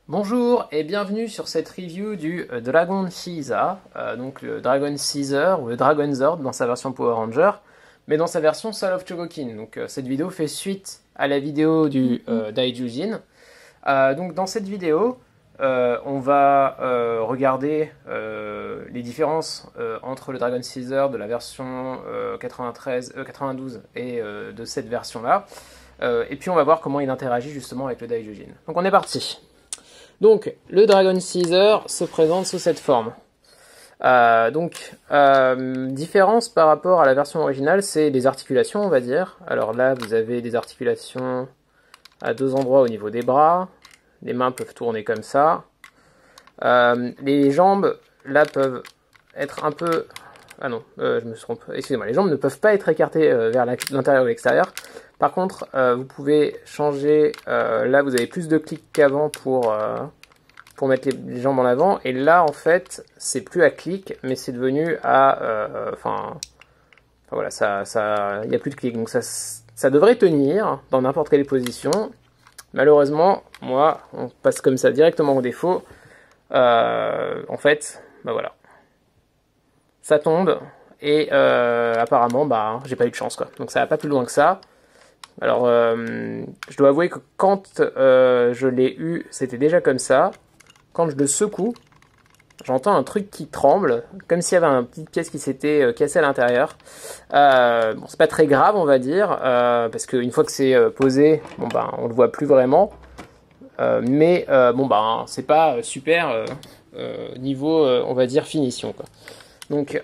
Bonjour et bienvenue sur cette review du Dragon Caesar, donc le Dragon Caesar ou le Dragon Zord dans sa version Power Ranger, mais dans sa version Soul of Chogokin. Donc cette vidéo fait suite à la vidéo du Daijujin. Donc dans cette vidéo, on va regarder les différences entre le Dragon Caesar de la version 92 et de cette version-là. Et puis on va voir comment il interagit justement avec le Daijujin. Donc on est parti. Donc, le Dragon Caesar se présente sous cette forme. Différence par rapport à la version originale, c'est les articulations, on va dire. Alors là, vous avez des articulations à deux endroits au niveau des bras. Les mains peuvent tourner comme ça. Les jambes, là, peuvent être un peu... Ah non, je me suis trompé. Excusez-moi, les jambes ne peuvent pas être écartées vers l'intérieur ou l'extérieur. Par contre, vous pouvez changer, là vous avez plus de clics qu'avant pour mettre les jambes en avant, et là en fait c'est plus à clic, mais c'est devenu à, voilà, il n'y a plus de clics, donc ça devrait tenir dans n'importe quelle position. Malheureusement, moi, on passe comme ça directement au défaut, en fait, bah voilà, ça tombe, et apparemment, bah j'ai pas eu de chance quoi, donc ça va pas plus loin que ça. Alors, je dois avouer que quand je l'ai eu, c'était déjà comme ça. Quand je le secoue, j'entends un truc qui tremble, comme s'il y avait une petite pièce qui s'était cassée à l'intérieur. Bon, c'est pas très grave, on va dire, parce qu'une fois que c'est posé, bon ben, on le voit plus vraiment. Mais bon ben, c'est pas super niveau, on va dire, finition, quoi. Donc,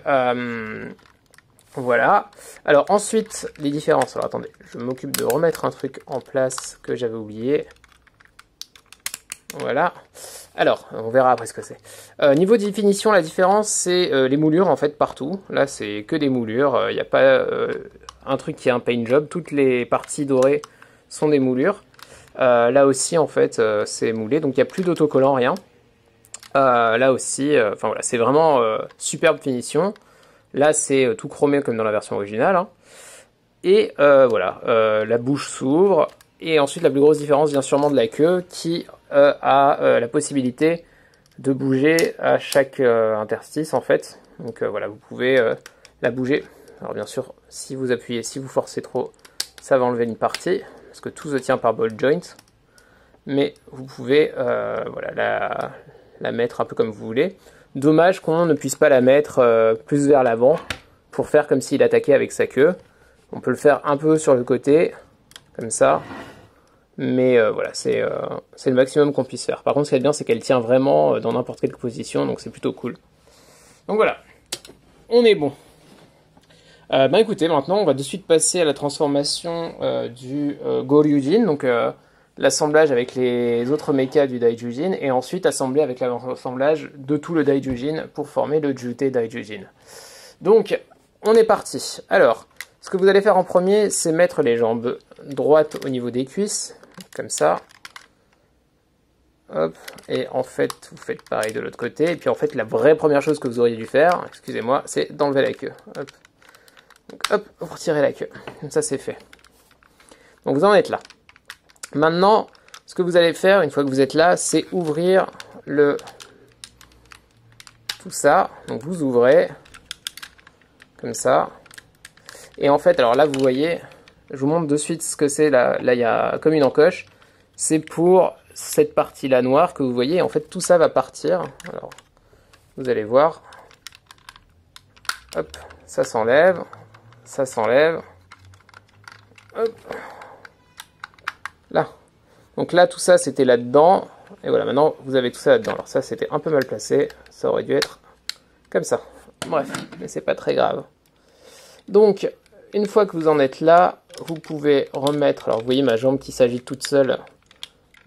voilà. Alors ensuite, les différences. Alors attendez, je m'occupe de remettre un truc en place que j'avais oublié. Voilà. Alors, on verra après ce que c'est. Niveau définition, la différence, c'est les moulures, en fait, partout. Là, c'est que des moulures. Il n'y a pas un truc qui est un paint job. Toutes les parties dorées sont des moulures. Là aussi, en fait, c'est moulé. Donc, il n'y a plus d'autocollant, rien. Là aussi, enfin voilà, c'est vraiment superbe finition. Là, c'est tout chromé comme dans la version originale. Hein. Et voilà, la bouche s'ouvre. Et ensuite, la plus grosse différence vient sûrement de la queue qui a la possibilité de bouger à chaque interstice, en fait. Donc voilà, vous pouvez la bouger. Alors bien sûr, si vous appuyez, si vous forcez trop, ça va enlever une partie, parce que tout se tient par ball joint. Mais vous pouvez voilà, la mettre un peu comme vous voulez. Dommage qu'on ne puisse pas la mettre plus vers l'avant pour faire comme s'il attaquait avec sa queue. On peut le faire un peu sur le côté, comme ça. Mais voilà, c'est le maximum qu'on puisse faire. Par contre, ce qui est bien, c'est qu'elle tient vraiment dans n'importe quelle position, donc c'est plutôt cool. Donc voilà, on est bon. Bah écoutez, maintenant, on va de suite passer à la transformation du Goryujin, donc l'assemblage avec les autres mechas du Daijujin, et ensuite assembler avec l'assemblage de tout le Daijujin pour former le Jutei Daijujin. Donc, on est parti. Alors, ce que vous allez faire en premier, c'est mettre les jambes droites au niveau des cuisses, comme ça. Hop, et en fait, vous faites pareil de l'autre côté. Et puis en fait, la vraie première chose que vous auriez dû faire, excusez-moi, c'est d'enlever la queue. Hop. Donc hop, vous retirez la queue. Comme ça, c'est fait. Donc vous en êtes là. Maintenant, ce que vous allez faire, une fois que vous êtes là, c'est ouvrir tout ça. Donc vous ouvrez, comme ça. Et en fait, alors là, vous voyez, je vous montre de suite ce que c'est. Là, il y a comme une encoche. C'est pour cette partie-là noire que vous voyez. En fait, tout ça va partir. Alors, vous allez voir. Hop, ça s'enlève. Ça s'enlève. Hop. Là. Donc là, tout ça, c'était là-dedans. Et voilà, maintenant, vous avez tout ça là-dedans. Alors ça, c'était un peu mal placé. Ça aurait dû être comme ça. Bref, mais c'est pas très grave. Donc, une fois que vous en êtes là, vous pouvez remettre... Alors, vous voyez ma jambe qui s'agite toute seule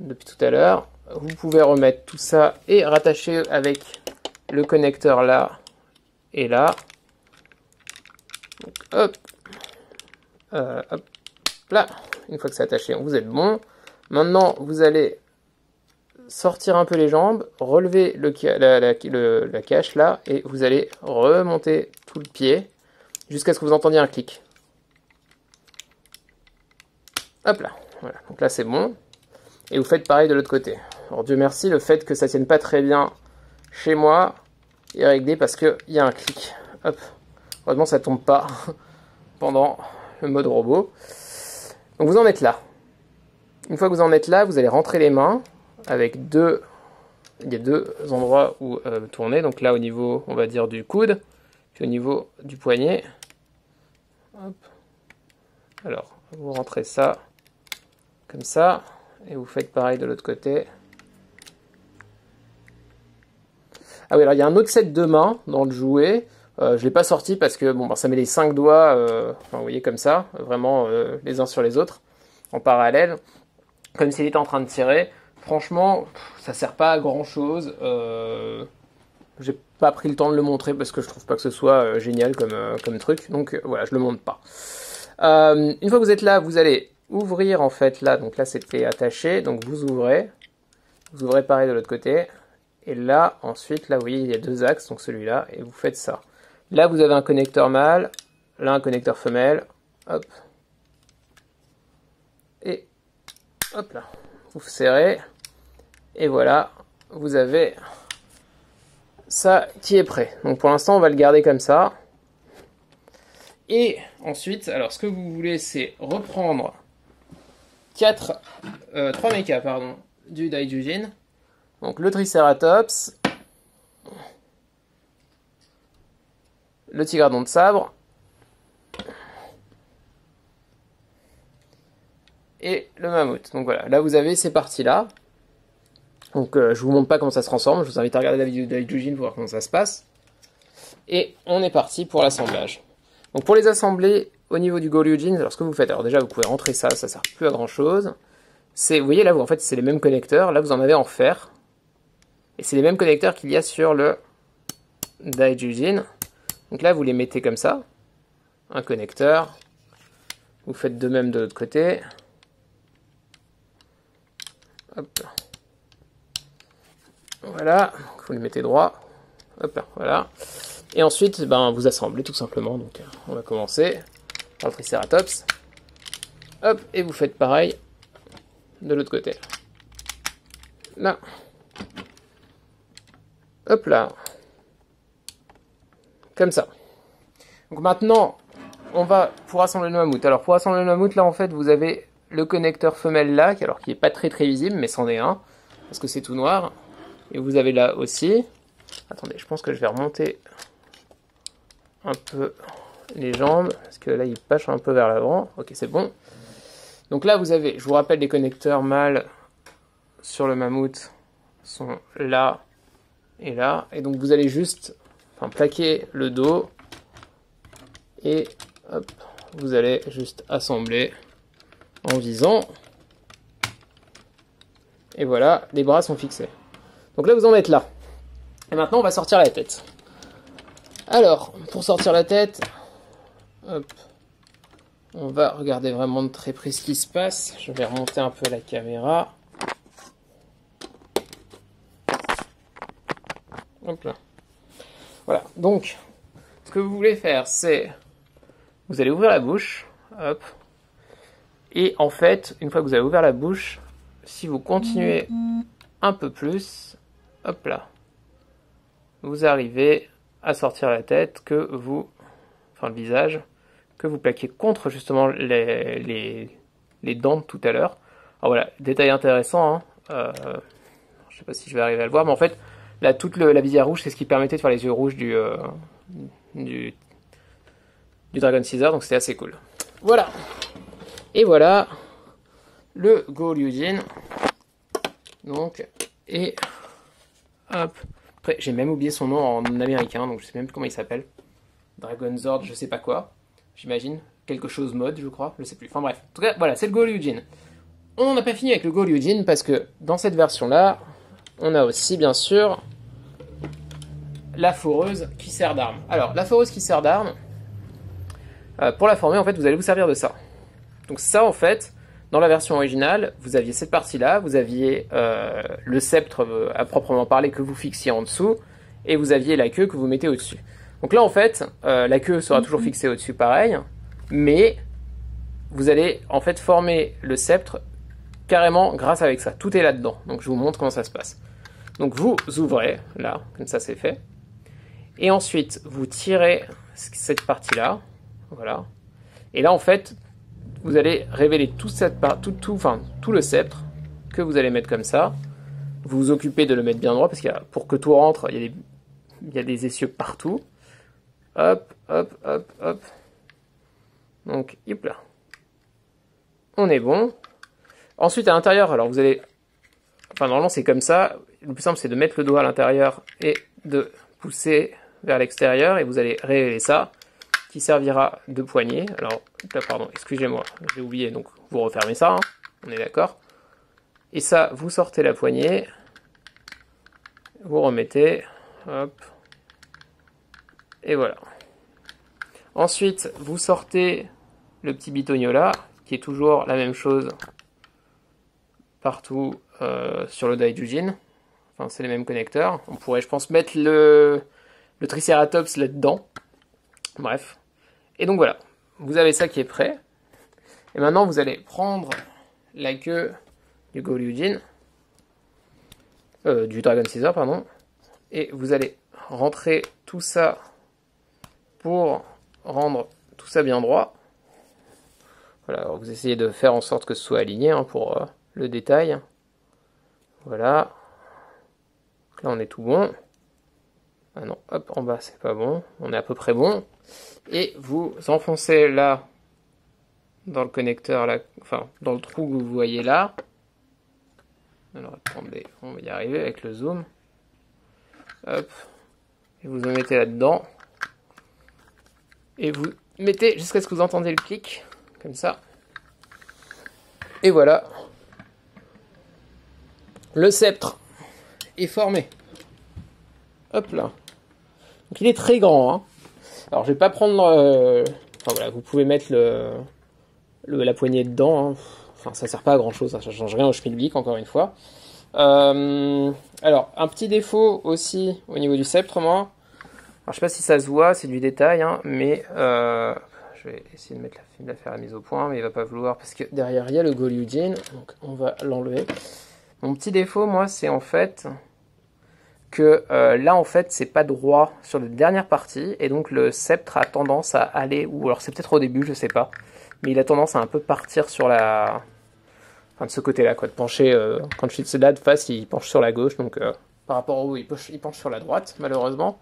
depuis tout à l'heure. Vous pouvez remettre tout ça et rattacher avec le connecteur là et là. Donc, hop. Hop. Là. Une fois que c'est attaché, vous êtes bon. Maintenant, vous allez sortir un peu les jambes, relever la cache là, et vous allez remonter tout le pied jusqu'à ce que vous entendiez un clic. Hop là, voilà. Donc là c'est bon. Et vous faites pareil de l'autre côté. Alors Dieu merci, le fait que ça tienne pas très bien chez moi est réglé parce qu'il y a un clic. Hop. Heureusement ça tombe pas pendant le mode robot. Donc vous en êtes là. Une fois que vous en êtes là, vous allez rentrer les mains avec deux... Il y a deux endroits où tourner. Donc là au niveau, on va dire, du coude, puis au niveau du poignet. Hop. Alors, vous rentrez ça comme ça, et vous faites pareil de l'autre côté. Ah oui, alors il y a un autre set de mains dans le jouet. Je ne l'ai pas sorti parce que bon, ça met les 5 doigts, enfin, vous voyez comme ça, vraiment les uns sur les autres, en parallèle, comme s'il était en train de tirer. Franchement, ça sert pas à grand chose. J'ai pas pris le temps de le montrer parce que je trouve pas que ce soit génial comme truc, donc voilà, je le montre pas. Une fois que vous êtes là, vous allez ouvrir en fait là, donc là c'était attaché, donc vous ouvrez pareil de l'autre côté, et là ensuite, là vous voyez il y a deux axes, donc celui-là, et vous faites ça. Là vous avez un connecteur mâle, là un connecteur femelle, hop, et hop là, vous serrez, et voilà, vous avez ça qui est prêt. Donc pour l'instant on va le garder comme ça. Et ensuite, alors ce que vous voulez, c'est reprendre 3 mechas, pardon, du Daijujin. Donc le Triceratops, le Tigradon de sabre, et le mammouth. Donc voilà, là vous avez ces parties-là. Donc je vous montre pas comment ça se transforme, je vous invite à regarder la vidéo de Daijujin pour voir comment ça se passe. Et on est parti pour l'assemblage. Donc pour les assembler au niveau du Goryujin, alors ce que vous faites, alors déjà vous pouvez rentrer ça, ça sert plus à grand chose. Vous voyez là, en fait c'est les mêmes connecteurs, là vous en avez en fer. Et c'est les mêmes connecteurs qu'il y a sur le Daijujin. Donc là vous les mettez comme ça, un connecteur. Vous faites de même de l'autre côté. Hop. Voilà, vous les mettez droit. Hop, voilà. Et ensuite, vous assemblez tout simplement. Donc, on va commencer par le Triceratops. Hop, et vous faites pareil de l'autre côté. Là. Hop là. Comme ça. Donc maintenant, on va pour assembler le mammouth. Alors pour assembler le mammouth, là en fait, vous avez le connecteur femelle là, alors qui est pas très visible, mais c'en est un, parce que c'est tout noir. Et vous avez là aussi. Attendez, je pense que je vais remonter un peu les jambes, parce que là il penche un peu vers l'avant. Ok, c'est bon. Donc là vous avez, je vous rappelle, les connecteurs mâles sur le mammouth sont là et là. Et donc vous allez juste plaquer le dos et hop, vous allez juste assembler en visant. Et voilà, les bras sont fixés. Donc là vous en êtes là. Et maintenant on va sortir la tête. Alors, pour sortir la tête, hop, on va regarder vraiment de très près ce qui se passe. Je vais remonter un peu la caméra. Hop là. Voilà, donc, ce que vous voulez faire, c'est, vous allez ouvrir la bouche, hop, et en fait, une fois que vous avez ouvert la bouche, si vous continuez un peu plus, hop là, vous arrivez à sortir la tête le visage, que vous plaquez contre justement les dents de tout à l'heure. Alors voilà, détail intéressant, hein. Je sais pas si je vais arriver à le voir, mais en fait, là, toute la visière rouge, c'est ce qui permettait de faire les yeux rouges du Dragon Caesar, donc c'était assez cool. Voilà. Et voilà le Goryujin. Donc, et hop. Après, j'ai même oublié son nom en américain, donc je sais même plus comment il s'appelle. Dragon Zord, je sais pas quoi. J'imagine. Quelque chose mode, je crois. Je sais plus. Enfin bref. En tout cas, voilà, c'est le Goryujin. On n'a pas fini avec le Goryujin parce que dans cette version-là, on a aussi, bien sûr, la foreuse qui sert d'arme. Alors, la foreuse qui sert d'arme, pour la former, en fait, vous allez vous servir de ça. Donc ça, en fait, dans la version originale, vous aviez cette partie-là, vous aviez le sceptre à proprement parler que vous fixiez en dessous, et vous aviez la queue que vous mettez au-dessus. Donc là, en fait, la queue sera toujours fixée au-dessus, pareil, mais vous allez, en fait, former le sceptre carrément grâce avec ça. Tout est là-dedans. Donc je vous montre comment ça se passe. Donc vous ouvrez, là, comme ça c'est fait. Et ensuite, vous tirez cette partie-là. Voilà. Et là, en fait, vous allez révéler tout le sceptre que vous allez mettre comme ça. Vous vous occupez de le mettre bien droit, parce que pour que tout rentre, il y a des essieux partout. Hop, hop, hop, hop. Donc, hop là. On est bon. Ensuite, à l'intérieur, alors vous allez... Enfin, normalement, c'est comme ça. Le plus simple, c'est de mettre le doigt à l'intérieur et de pousser vers l'extérieur. Et vous allez révéler ça, qui servira de poignée. Alors, là, pardon, excusez-moi, j'ai oublié. Donc, vous refermez ça, hein, on est d'accord. Et ça, vous sortez la poignée. Vous remettez. Hop. Et voilà. Ensuite, vous sortez le petit bitonio là, qui est toujours la même chose partout sur le Daijujin. Enfin, c'est les mêmes connecteurs. On pourrait, je pense, mettre le Triceratops là-dedans. Bref. Et donc voilà. Vous avez ça qui est prêt. Et maintenant, vous allez prendre la queue du Goryujin. Du Dragon Caesar, pardon. Et vous allez rentrer tout ça pour rendre tout ça bien droit. Voilà, alors vous essayez de faire en sorte que ce soit aligné hein, pour le détail. Voilà. Là on est tout bon. Ah non, hop, en bas c'est pas bon. On est à peu près bon. Et vous enfoncez là, dans le connecteur, là, enfin dans le trou que vous voyez là. Alors attendez, on va y arriver avec le zoom. Hop. Et vous en mettez là-dedans. Et vous mettez jusqu'à ce que vous entendiez le clic. Comme ça. Et voilà. Le sceptre est formé. Hop là. Donc il est très grand. Hein. Alors je vais pas prendre... Enfin voilà, vous pouvez mettre la poignée dedans. Hein. Enfin ça sert pas à grand chose, ça change rien au Schmilblick encore une fois. Alors un petit défaut aussi au niveau du sceptre, moi. Alors je sais pas si ça se voit, c'est du détail, hein, mais je vais essayer de faire la mise au point, mais il va pas vouloir parce que derrière il y a le Goryujin, donc on va l'enlever. Mon petit défaut, moi, c'est en fait que là, en fait, c'est pas droit sur la dernière partie, et donc le sceptre a tendance à aller, ou alors c'est peut-être au début, je sais pas, mais il a tendance à un peu partir sur la... Enfin, de ce côté-là, quoi, de pencher, quand je suis là de face, il penche sur la gauche, donc par rapport au haut, il penche sur la droite, malheureusement.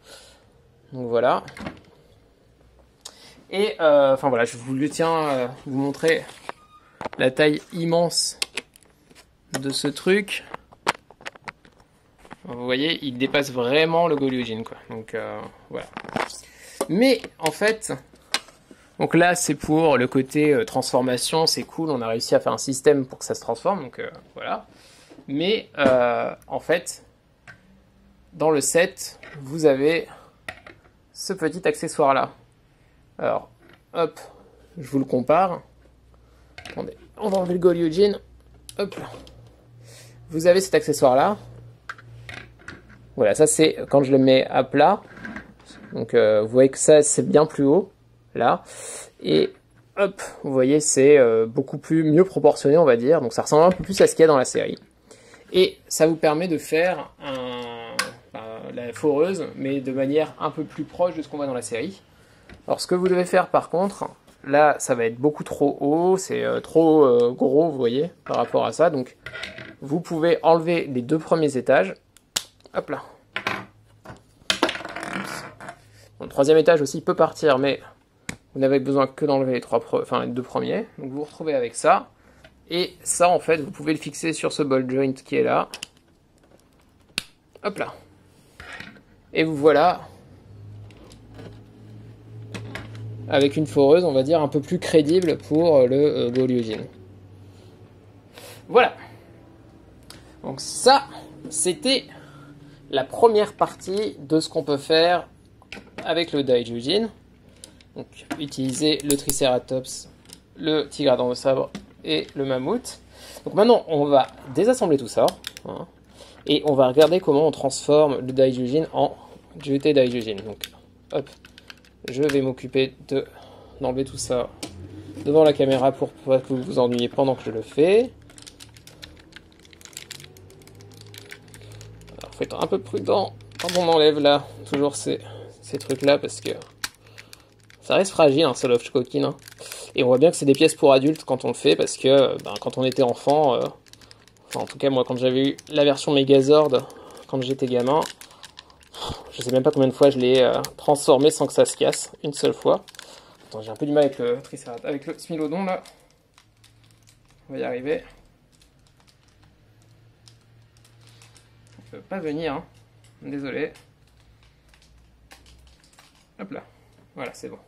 Donc voilà. Et enfin voilà, je vous tiens vous montrer la taille immense de ce truc. Vous voyez, il dépasse vraiment le Goryujin, quoi. Donc voilà. Mais en fait, donc là c'est pour le côté transformation, c'est cool, on a réussi à faire un système pour que ça se transforme, donc voilà. Mais en fait, dans le set, vous avez ce petit accessoire là. Alors, hop, je vous le compare. Attendez, on va enlever le Goryujin. Hop. Vous avez cet accessoire là. Voilà, ça c'est quand je le mets à plat. Donc vous voyez que ça c'est bien plus haut là. Et hop, vous voyez c'est beaucoup mieux proportionné on va dire. Donc ça ressemble un peu plus à ce qu'il y a dans la série. Et ça vous permet de faire la foreuse, mais de manière un peu plus proche de ce qu'on voit dans la série. Alors ce que vous devez faire par contre, là ça va être beaucoup trop haut, c'est trop gros vous voyez par rapport à ça, donc vous pouvez enlever les 2 premiers étages, hop là. Bon, le 3e étage aussi peut partir, mais vous n'avez besoin que d'enlever les 2 premiers, donc vous vous retrouvez avec ça, et ça en fait vous pouvez le fixer sur ce ball joint qui est là, hop là, et vous voilà avec une foreuse, on va dire, un peu plus crédible pour le Goryujin. Voilà. Donc ça, c'était la première partie de ce qu'on peut faire avec le Daijujin. Donc, utiliser le Triceratops, le tigre à dents de sabre et le mammouth. Donc maintenant, on va désassembler tout ça. Hein, et on va regarder comment on transforme le Daijujin en GT Daijujin. Donc, hop. Je vais m'occuper d'enlever tout ça devant la caméra pour pas que vous vous ennuyiez pendant que je le fais. Alors, faut être un peu prudent quand on enlève là, toujours ces trucs-là, parce que ça reste fragile, hein, ce Love Coquine. Hein. Et on voit bien que c'est des pièces pour adultes quand on le fait, parce que quand on était enfant, enfin en tout cas moi quand j'avais eu la version Megazord, quand j'étais gamin, je sais même pas combien de fois je l'ai transformé sans que ça se casse, une seule fois. Attends, j'ai un peu du mal avec le Triceratops, avec le Smilodon là. On va y arriver. Ça peut pas venir, hein. Désolé. Hop là. Voilà, c'est bon.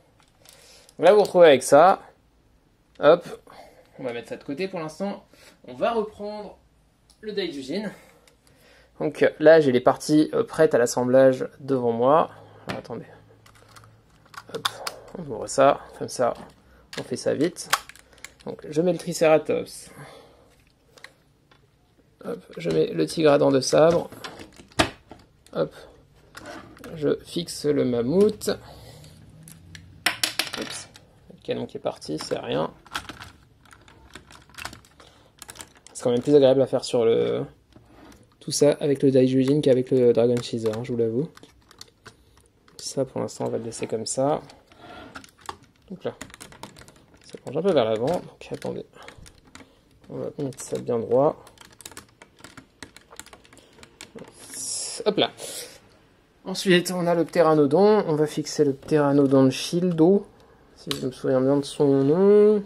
Donc là, vous vous retrouvez avec ça. Hop. On va mettre ça de côté pour l'instant. On va reprendre le Daijujin. Donc là, j'ai les parties prêtes à l'assemblage devant moi. Alors, attendez. Hop. On ouvre ça. Comme ça, on fait ça vite. Donc, je mets le Triceratops. Hop. Je mets le tigre à dents de sabre. Hop. Je fixe le mammouth. Oups. Le canon qui est parti, c'est rien. C'est quand même plus agréable à faire sur le... tout ça avec le Daijujin qu'avec le Dragon Cheeser, hein, je vous l'avoue. Ça, pour l'instant, on va le laisser comme ça. Donc là, ça penche un peu vers l'avant. Donc attendez. On va mettre ça bien droit. Hop là. Ensuite, on a le Pteranodon. On va fixer le Pteranodon de Shildo, si je me souviens bien de son nom.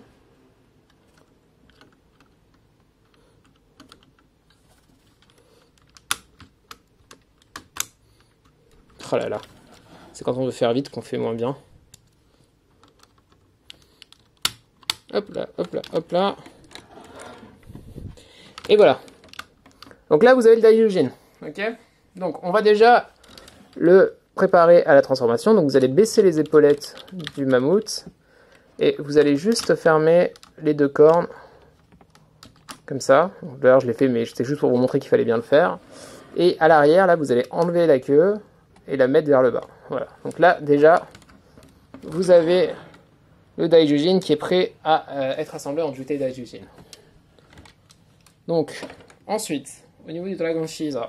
Oh là là. C'est quand on veut faire vite qu'on fait moins bien. Hop là, hop là, hop là. Et voilà. Donc là, vous avez le Daijujin. Ok. Donc, on va déjà le préparer à la transformation. Donc, vous allez baisser les épaulettes du mammouth. Et vous allez juste fermer les deux cornes. Comme ça. D'ailleurs, je l'ai fait, mais c'était juste pour vous montrer qu'il fallait bien le faire. Et à l'arrière, là, vous allez enlever la queue et la mettre vers le bas. Voilà. Donc là, déjà, vous avez le Daijujin qui est prêt à être assemblé en jutei Daijujin. Donc, ensuite, au niveau du Dragon Cheeser,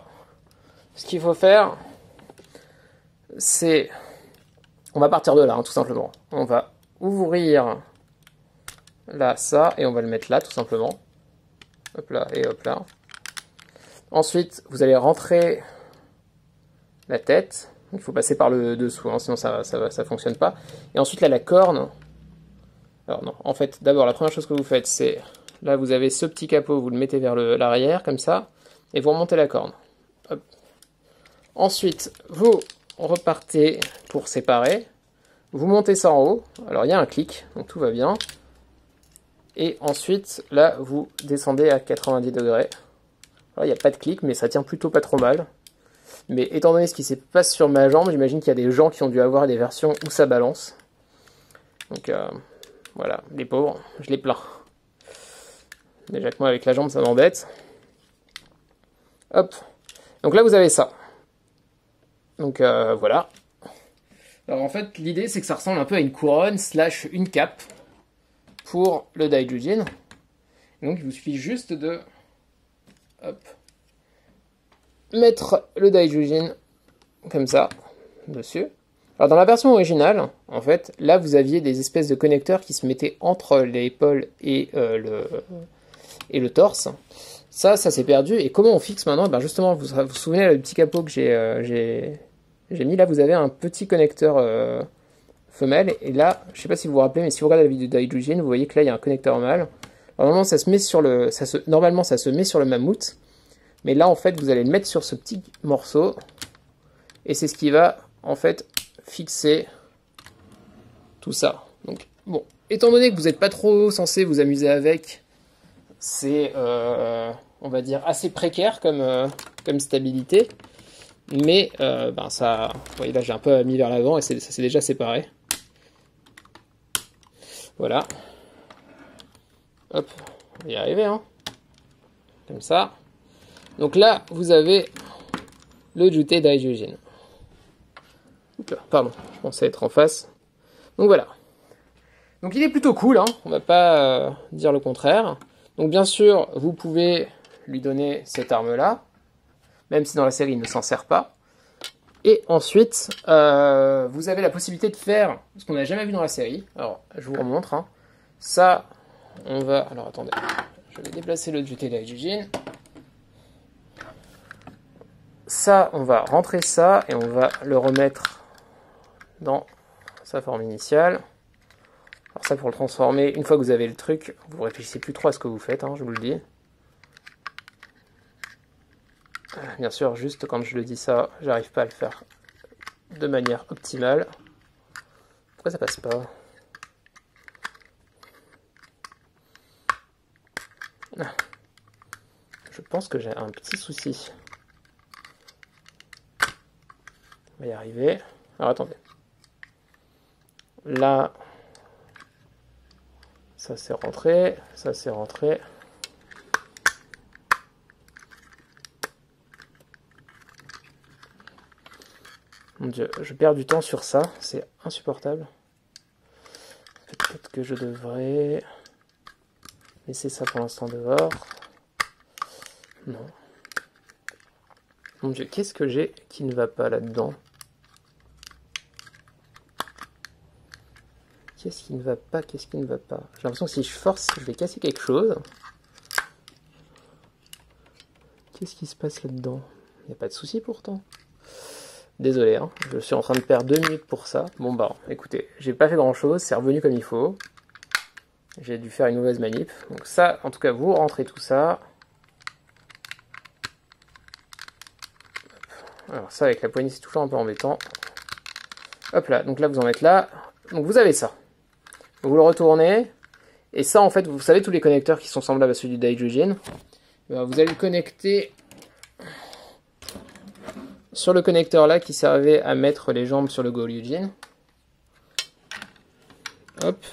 ce qu'il faut faire, c'est... On va partir de là, hein, tout simplement. On va ouvrir là, ça, et on va le mettre là, tout simplement. Hop là, et hop là. Ensuite, vous allez rentrer la tête. Il faut passer par le dessous, hein, sinon ça fonctionne pas. Et ensuite, là, la corne. Alors non, en fait, d'abord, la première chose que vous faites, c'est... Là, vous avez ce petit capot, vous le mettez vers l'arrière, comme ça, et vous remontez la corne. Hop. Ensuite, vous repartez pour séparer. Vous montez ça en haut. Alors, il y a un clic, donc tout va bien. Et ensuite, là, vous descendez à 90 degrés. Alors, il n'y a pas de clic, mais ça tient plutôt pas trop mal. Mais étant donné ce qui se passe sur ma jambe, j'imagine qu'il y a des gens qui ont dû avoir des versions où ça balance. Donc, voilà, les pauvres, je les plains. Déjà que moi, avec la jambe, ça m'embête. Hop. Donc là, vous avez ça. Donc, voilà. Alors, en fait, l'idée, c'est que ça ressemble un peu à une couronne / une cape pour le Daijujin. Donc, il vous suffit juste de... Hop. Mettre le Daijujin comme ça, dessus. Alors, dans la version originale, en fait, là, vous aviez des espèces de connecteurs qui se mettaient entre l'épaule et le torse. Ça s'est perdu. Et comment on fixe maintenant? Ben justement, vous vous souvenez, le petit capot que j'ai mis là, vous avez un petit connecteur femelle. Et là, je sais pas si vous vous rappelez, mais si vous regardez la vidéo de Daijujin, vous voyez que là, il y a un connecteur mâle. Alors, normalement, ça se met sur normalement, ça se met sur le mammouth. Mais là, en fait, vous allez le mettre sur ce petit morceau. Et c'est ce qui va, en fait, fixer tout ça. Donc, bon, étant donné que vous n'êtes pas trop censé vous amuser avec, c'est, on va dire, assez précaire comme stabilité. Mais, ben ça, vous voyez, là, j'ai un peu mis vers l'avant et ça s'est déjà séparé. Voilà. Hop, on va y arriver, hein. Comme ça. Donc là, vous avez le jutei Daijujin. Pardon, je pensais être en face. Donc voilà. Donc il est plutôt cool, hein, on va pas dire le contraire. Donc bien sûr, vous pouvez lui donner cette arme-là. même si dans la série il ne s'en sert pas. Et ensuite, vous avez la possibilité de faire ce qu'on n'a jamais vu dans la série. Alors, je vous remontre. Hein. Ça, on va... Alors, attendez. Je vais déplacer le Jutei Daijujin. Ça, on va rentrer ça et on va le remettre dans sa forme initiale. Alors ça, pour le transformer, une fois que vous avez le truc, vous réfléchissez plus trop à ce que vous faites, hein, je vous le dis. Bien sûr, juste quand je le dis ça, j'arrive pas à le faire de manière optimale. Pourquoi ça passe pas? Je pense que j'ai un petit souci. On va y arriver. Alors attendez. Là, ça c'est rentré, ça c'est rentré. Mon Dieu, je perds du temps sur ça, c'est insupportable. Peut-être que je devrais laisser ça pour l'instant dehors. Non. Mon Dieu, qu'est-ce que j'ai qui ne va pas là-dedans? Qu'est-ce qui ne va pas? Qu'est-ce qui ne va pas? J'ai l'impression que si je force, je vais casser quelque chose. Qu'est-ce qui se passe là-dedans? Il n'y a pas de souci pourtant. Désolé, hein, je suis en train de perdre 2 minutes pour ça. Bon bah, écoutez, j'ai pas fait grand-chose, c'est revenu comme il faut. J'ai dû faire une mauvaise manip. Donc ça, en tout cas, vous rentrez tout ça. Alors ça, avec la poignée, c'est toujours un peu embêtant. Hop là, donc là, vous en mettez là. Donc vous avez ça. Vous le retournez. Et ça, en fait, vous savez, tous les connecteurs qui sont semblables à ceux du Daijujin. Vous allez le connecter sur le connecteur là qui servait à mettre les jambes sur le Goryujin. Hop.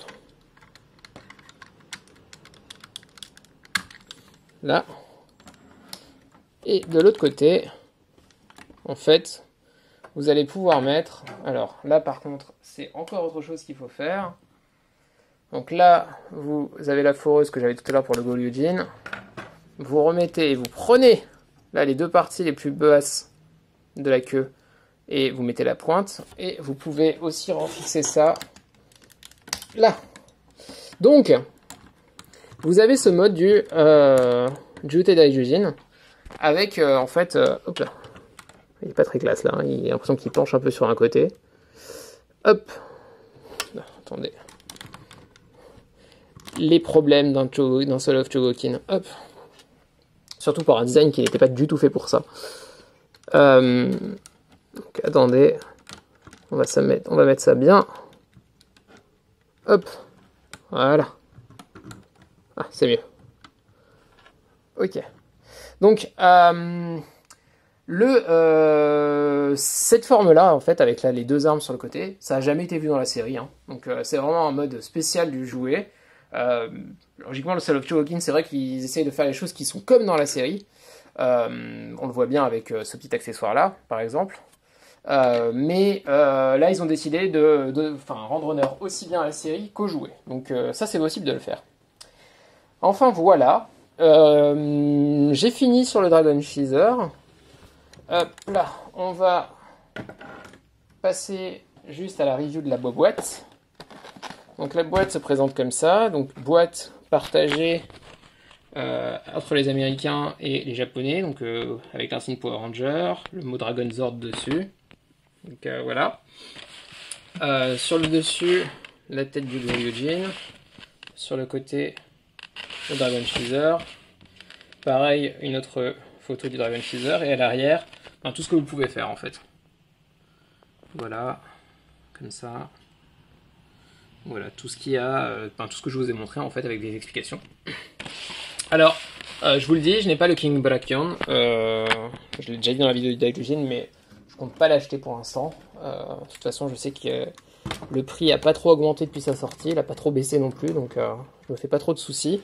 Là. Et de l'autre côté, en fait, vous allez pouvoir mettre... Alors là, par contre, c'est encore autre chose qu'il faut faire. Donc là, vous avez la foreuse que j'avais tout à l'heure pour le Goryujin. Vous remettez et vous prenez là les deux parties les plus basses de la queue et vous mettez la pointe. Et vous pouvez aussi refixer ça là. Donc, vous avez ce mode du Jutei Daijujin avec en fait... hop là. Il n'est pas très classe là, hein. Il a l'impression qu'il penche un peu sur un côté. Hop. Non, attendez. Les problèmes d'un Soul of Chogokin. Hop. Surtout pour un design qui n'était pas du tout fait pour ça. Donc, attendez. On va mettre ça bien. Hop. Voilà. Ah, c'est mieux. Ok. Donc, cette forme-là, en fait, avec là, les deux armes sur le côté, ça n'a jamais été vu dans la série. Hein. Donc, c'est vraiment un mode spécial du jouet. Logiquement, le Soul of Chogokin, c'est vrai qu'ils essayent de faire les choses qui sont comme dans la série. On le voit bien avec ce petit accessoire-là, par exemple. Mais là, ils ont décidé de rendre honneur aussi bien à la série qu'au jouet. Donc, ça, c'est possible de le faire. Enfin, voilà. J'ai fini sur le Dragon Feather. Là, on va passer juste à la review de la boîte. Donc la boîte se présente comme ça. Donc boîte partagée entre les Américains et les Japonais. Donc avec l'insigne Power Ranger, le mot Dragon Zord dessus. Donc voilà. Sur le dessus, la tête du Goryujin. Sur le côté, le Dragon Feather. Pareil, une autre photo du Dragon Feather. Et à l'arrière, tout ce que vous pouvez faire en fait. Voilà, comme ça. Voilà, tout ce qu'il y a, tout ce que je vous ai montré en fait avec des explications. Alors, je vous le dis, je n'ai pas le King Brachion. Je l'ai déjà dit dans la vidéo du Daijujin, mais je compte pas l'acheter pour l'instant. De toute façon, je sais que le prix n'a pas trop augmenté depuis sa sortie, il n'a pas trop baissé non plus, donc je me fais pas trop de soucis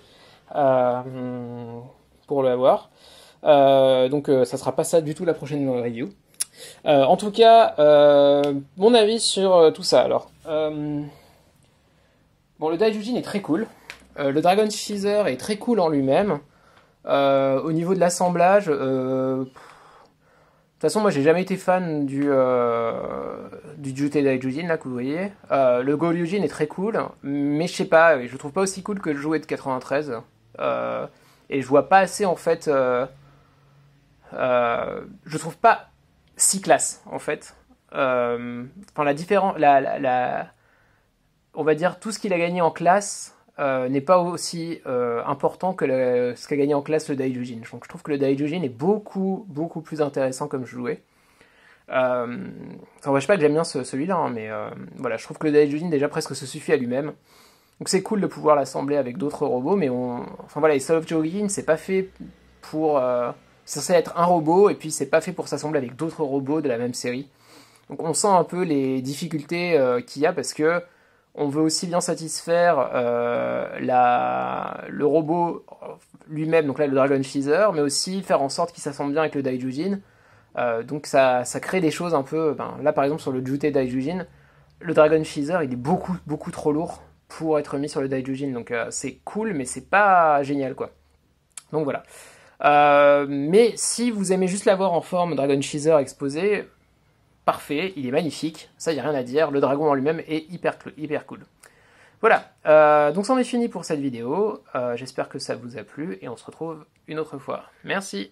pour l'avoir. Donc ça sera pas ça du tout la prochaine review. En tout cas, mon avis sur tout ça. Alors, bon, le Daijujin est très cool. Le Dragon Feather est très cool en lui-même. Au niveau de l'assemblage, toute façon, moi, j'ai jamais été fan du Jutei Daijujin, là, que vous voyez. Le Goryujin est très cool, mais je sais pas, je le trouve pas aussi cool que le jouet de 93. Et je vois pas assez, en fait... je trouve pas si classe, en fait. Enfin, la différence... on va dire, tout ce qu'il a gagné en classe n'est pas aussi important que ce qu'a gagné en classe le Daijujin. Donc je trouve que le Daijujin est beaucoup, beaucoup plus intéressant comme jouet. Ça n'empêche pas que j'aime bien celui-là, hein, mais voilà, je trouve que le Daijujin déjà presque se suffit à lui-même. Donc c'est cool de pouvoir l'assembler avec d'autres robots, mais enfin voilà, les Soul of Jogging, c'est pas fait pour... c'est censé être un robot, et puis c'est pas fait pour s'assembler avec d'autres robots de la même série. Donc on sent un peu les difficultés qu'il y a, parce que on veut aussi bien satisfaire le robot lui-même, donc là le Dragon Feather, mais aussi faire en sorte qu'il s'assemble bien avec le Daijujin. Donc ça crée des choses un peu... là par exemple sur le Jutei Daijujin, le Dragon Feather il est beaucoup, beaucoup trop lourd pour être mis sur le Daijujin. Donc c'est cool, mais c'est pas génial quoi. Donc voilà. Mais si vous aimez juste l'avoir en forme Dragon Feather exposé, parfait, il est magnifique, ça y a rien à dire, le dragon en lui-même est hyper cool. Voilà, donc c'en est fini pour cette vidéo, j'espère que ça vous a plu et on se retrouve une autre fois. Merci.